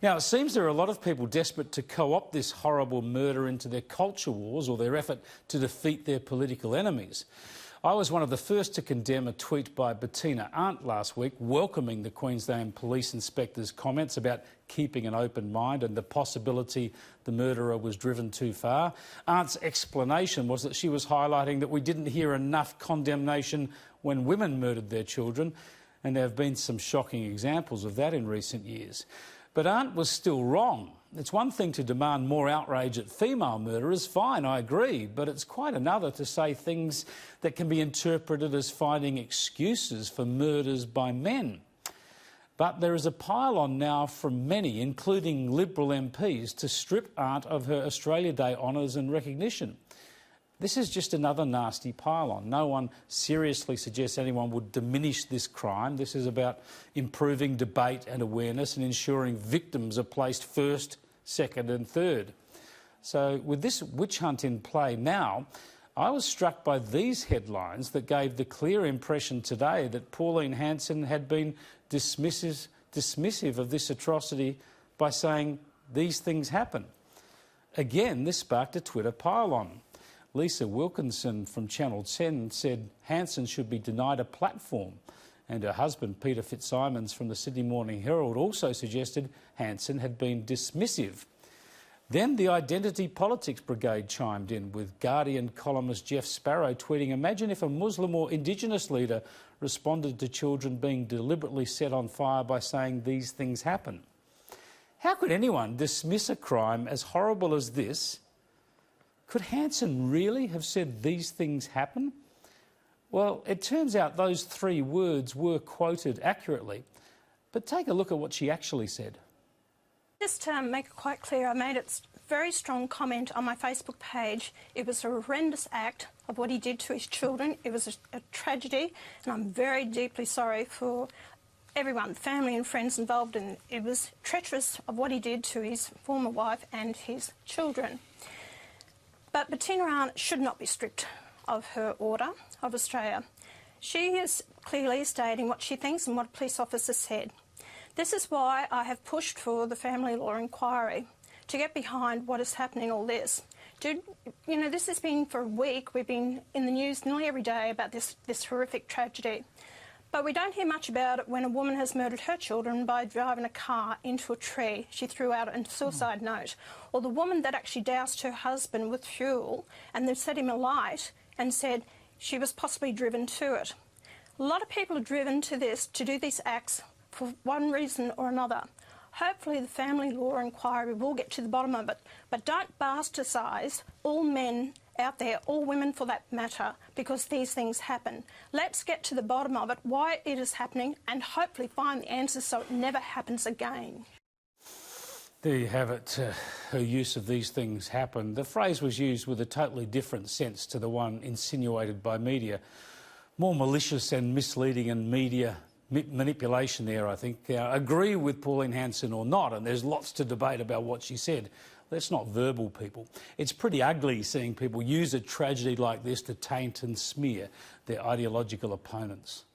Now, it seems there are a lot of people desperate to co-opt this horrible murder into their culture wars or their effort to defeat their political enemies. I was one of the first to condemn a tweet by Bettina Arndt last week welcoming the Queensland Police Inspector's comments about keeping an open mind and the possibility the murderer was driven too far. Arndt's explanation was that she was highlighting that we didn't hear enough condemnation when women murdered their children, and there have been some shocking examples of that in recent years. But Arndt was still wrong. It's one thing to demand more outrage at female murderers, fine, I agree, but it's quite another to say things that can be interpreted as finding excuses for murders by men. But there is a pile-on now from many, including Liberal MPs, to strip Arndt of her Australia Day honours and recognition. This is just another nasty pile-on. No one seriously suggests anyone would diminish this crime. This is about improving debate and awareness and ensuring victims are placed first, second and third. So with this witch hunt in play now, I was struck by these headlines that gave the clear impression today that Pauline Hanson had been dismissive of this atrocity by saying these things happen. Again, this sparked a Twitter pile-on. Lisa Wilkinson from Channel 10 said Hanson should be denied a platform, and her husband Peter Fitzsimons from the Sydney Morning Herald also suggested Hanson had been dismissive. Then the Identity Politics Brigade chimed in, with Guardian columnist Jeff Sparrow tweeting, "Imagine if a Muslim or Indigenous leader responded to children being deliberately set on fire by saying these things happen." How could anyone dismiss a crime as horrible as this? Could Hanson really have said these things happen? Well, it turns out those three words were quoted accurately. But take a look at what she actually said. Just to make it quite clear, I made a very strong comment on my Facebook page. It was a horrendous act of what he did to his children. It was a tragedy, and I'm very deeply sorry for everyone, family and friends involved, and it was treacherous of what he did to his former wife and his children. But Bettina Arndt should not be stripped of her Order of Australia. She is clearly stating what she thinks and what a police officer said. This is why I have pushed for the family law inquiry, to get behind what is happening in all this. This has been for a week. We've been in the news nearly every day about this horrific tragedy. But we don't hear much about it when a woman has murdered her children by driving a car into a tree she threw out a suicide note, or the woman that actually doused her husband with fuel and then set him alight and said she was possibly driven to it. A lot of people are driven to do these acts for one reason or another. Hopefully the family law inquiry will get to the bottom of it, but don't bastardise all men out there, all women for that matter, because these things happen. Let's get to the bottom of it, why it is happening, and hopefully find the answers so it never happens again. There you have it, her use of these things happen. The phrase was used with a totally different sense to the one insinuated by media. More malicious and misleading and media manipulation there, I think. Agree with Pauline Hanson or not, and there's lots to debate about what she said. Let's not verbal people. It's pretty ugly seeing people use a tragedy like this to taint and smear their ideological opponents.